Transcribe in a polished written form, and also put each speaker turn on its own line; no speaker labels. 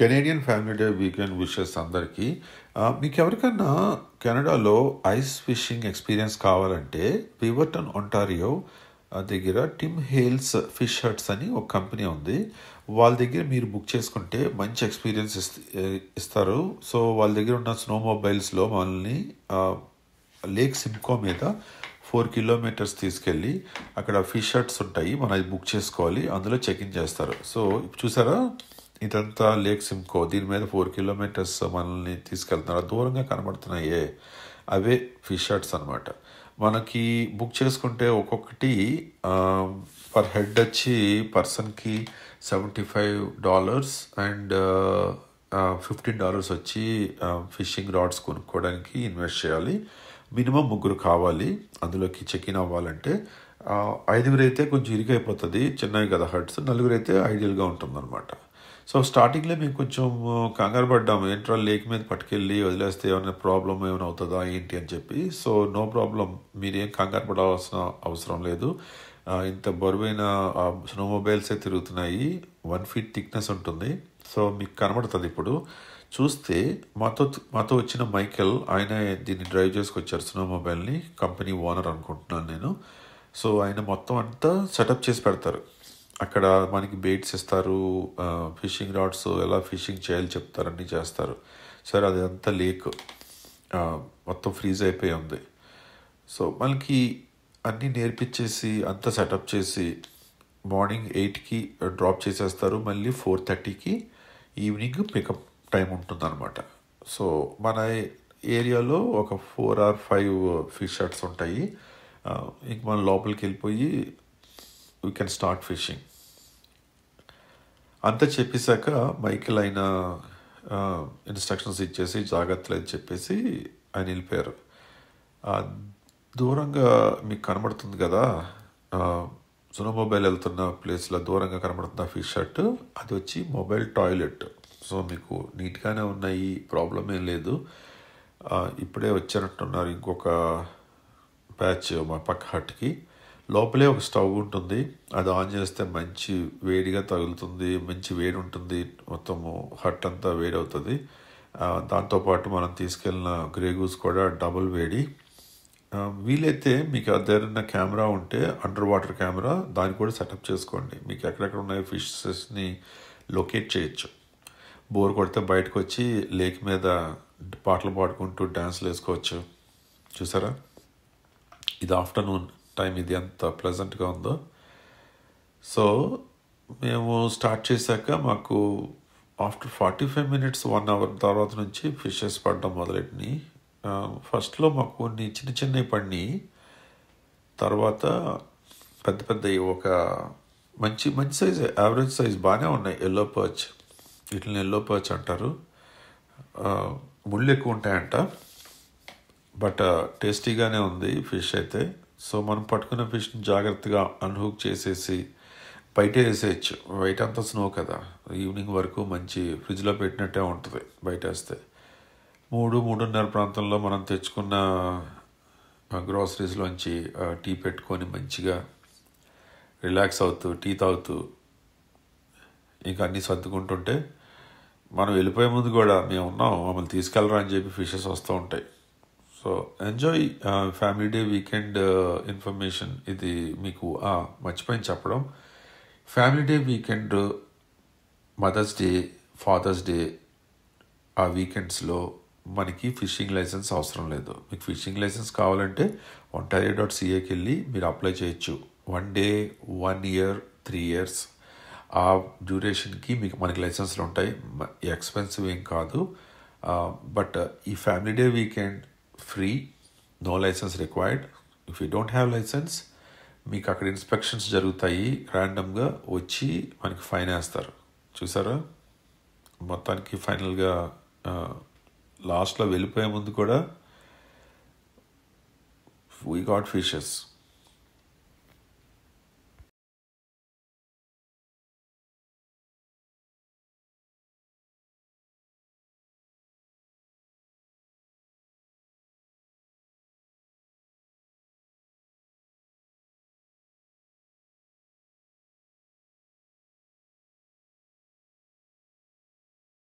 Canadian family day weekend wishes అందరికీ. మీకు ఎవరికన్నా కెనడాలో ఐస్ ఫిషింగ్ ఎక్స్పీరియన్స్ కావాలంటే పివర్టన్ ఒంటారియో దగ్గర టిమ్ హేల్స్ ఫిష్ హట్స్ అని ఒక కంపెనీ ఉంది. వాళ్ళ దగ్గర మీరు బుక్ చేసుకుంటే మంచి ఎక్స్పీరియన్స్ ఇస్తారు. సో వాళ్ళ దగ్గర ఉన్న స్నో మొబైల్స్లో మనల్ని లేక్ సిమ్కో మీద 4 కిలోమీటర్స్ తీసుకెళ్ళి అక్కడ ఫిష్ హట్స్ ఉంటాయి, మనం అది బుక్ చేసుకోవాలి, అందులో చెక్ ఇన్ చేస్తారు. సో చూసారా, ఇదంతా లేక్ సిమ్కో, దీని మీద 4 కిలోమీటర్స్ మనల్ని తీసుకెళ్తున్నారు. దూరంగా కనబడుతున్నాయే అవే ఫిష్ హట్స్ అనమాట. మనకి బుక్ చేసుకుంటే ఒక్కొక్కటి పర్ హెడ్ వచ్చి పర్సన్కి $75 అండ్ $15 వచ్చి ఫిషింగ్ రాడ్స్ కొనుక్కోవడానికి ఇన్వెస్ట్ చేయాలి. మినిమం 3 కావాలి అందులోకి చెక్ ఇన్ అవ్వాలంటే. 5 అయితే కొంచెం ఇరికైపోతుంది, చిన్నవి కదా హట్స్. 4 అయితే ఐడియల్గా ఉంటుందన్నమాట. సో స్టార్టింగ్లో మేము కొంచెం కంగారు పడ్డాము, ఏంట్రా లేక్ మీద పట్టుకెళ్ళి వదిలేస్తే ఏమైనా ప్రాబ్లం ఏమైనా అవుతుందా ఏంటి అని చెప్పి. సో నో ప్రాబ్లం, మీరేం కంగారు పడాల్సిన అవసరం లేదు. ఇంత బరువైన స్నో మొబైల్సే తిరుగుతున్నాయి, 1 feet థిక్నెస్ ఉంటుంది. సో మీకు కనబడుతుంది. ఇప్పుడు చూస్తే మాతో వచ్చిన మైకెల్, ఆయన దీన్ని డ్రైవ్ చేసుకొచ్చారు స్నో మొబైల్ని, కంపెనీ ఓనర్ అనుకుంటున్నాను నేను. సో ఆయన మొత్తం అంతా సెటప్ చేసి పెడతారు. అక్కడ మనకి బెయిట్స్ ఇస్తారు, ఫిషింగ్ రాడ్స్ ఎలా ఫిషింగ్ చేయాలి చెప్తారు, అన్నీ చేస్తారు. సరే అది అంతా లేక్ మొత్తం ఫ్రీజ్ అయిపోయి ఉంది. సో మనకి అన్నీ నేర్పించేసి అంతా సెటప్ చేసి మార్నింగ్ 8కి డ్రాప్ చేసేస్తారు, మళ్ళీ 4:30కి ఈవినింగ్ పికప్ టైం ఉంటుందన్నమాట. సో మన ఏరియాలో ఒక 4 or 5 ఫిష్ హట్స్ ఉంటాయి. ఇంక మనం లోపలికి వెళ్ళిపోయి వీ కెన్ స్టార్ట్ ఫిషింగ్. అంతా చెప్పేశాక మైకిల్ ఆయన ఇన్స్ట్రక్షన్స్ ఇచ్చేసి జాగ్రత్తలు అని చెప్పేసి ఆయన వెళ్ళిపోయారు. దూరంగా మీకు కనబడుతుంది కదా, స్నో మొబైల్ వెళ్తున్న ప్లేస్లో దూరంగా కనబడుతున్న ఫిష్ హట్, అది వచ్చి మొబైల్ టాయిలెట్. సో మీకు నీట్గానే ఉన్నాయి, ప్రాబ్లం ఏం లేదు. ఇప్పుడే వచ్చారంటున్నారు ఇంకొక ప్యాచ్ మా పక్క హట్కి. లోపలే ఒక స్టవ్ ఉంటుంది, అది ఆన్ చేస్తే మంచి వేడిగా తగులుతుంది, మంచి వేడి ఉంటుంది, మొత్తము హట్ అంతా వేడి అవుతుంది. దాంతోపాటు మనం తీసుకెళ్ళిన గ్రేగూస్ కూడా డబుల్ వేడి. వీలైతే మీకు దగ్గర కెమెరా ఉంటే అండర్ వాటర్ కెమెరా, దాన్ని కూడా సెటప్ చేసుకోండి. మీకు ఎక్కడెక్కడ ఉన్నాయి ఫిషెస్ని లొకేట్ చేయొచ్చు. బోర్ కొడితే బయటకు వచ్చి లేక్ మీద పాటలు పాడుకుంటూ డ్యాన్స్లు వేసుకోవచ్చు. చూసారా, ఇది ఆఫ్టర్నూన్ టైం, ఇది ఎంత ప్లెజెంట్గా ఉందో. సో మేము స్టార్ట్ చేశాక మాకు ఆఫ్టర్ 45 minutes 1 hour తర్వాత నుంచి ఫిషెస్ పడడం మొదలెట్టినాయి. ఫస్ట్లో మాకు కొన్ని చిన్న చిన్నవి పడినాయి, తర్వాత పెద్ద పెద్దవి ఒక మంచి సైజ్, యావరేజ్ సైజ్ బాగానే ఉన్నాయి. ఎల్లో పర్చ్, వీటిని ఎల్లో పర్చ్ అంటారు. ముళ్ళు ఎక్కువ ఉంటాయంట, బట్ టేస్టీగానే ఉంది ఫిష్ అయితే. సో మనం పట్టుకున్న ఫిష్ని జాగ్రత్తగా అన్హుక్ చేసేసి బయట వేసేయచ్చు. బయట అంతా స్నో కదా, ఈవినింగ్ వరకు మంచి ఫ్రిడ్జ్లో పెట్టినట్టే ఉంటుంది బయట వేస్తే. 3-3:30 ప్రాంతంలో మనం తెచ్చుకున్న గ్రాసరీస్లోంచి టీ పెట్టుకొని మంచిగా రిలాక్స్ అవుతూ టీ తాగుతూ ఇంకా అన్నీ సర్దుకుంటుంటే, మనం వెళ్ళిపోయే ముందు కూడా మేము ఉన్నాం, మమ్మల్ని తీసుకెళ్ళరా అని చెప్పి ఫిషెస్ వస్తూ ఉంటాయి. So enjoy family day weekend information. ఇది మీకు మర్చిపోయింది చెప్పడం. Family day weekend, mother's day, father's day, ఆ వీకెండ్స్లో మనకి ఫిషింగ్ లైసెన్స్ అవసరం లేదు. మీకు ఫిషింగ్ లైసెన్స్ కావాలంటే ontario.ca వెళ్ళి మీరు అప్లై చేయొచ్చు. 1 day, 1 year, 3 years ఆ డ్యూరేషన్కి మనకి లైసెన్స్లు ఉంటాయి. ఎక్స్పెన్సివ్ ఏం కాదు. బట్ ఈ family day weekend free, no license required. If you don't have license, మీకు అక్కడ ఇన్స్పెక్షన్స్ జరుగుతాయి, ర్యాండమ్గా వచ్చి మనకి ఫైన్ వేస్తారు. చూసారా, మొత్తానికి ఫైనల్గా లాస్ట్లో వెళ్ళిపోయే ముందు కూడా వీ గాట్ ఫిషెస్.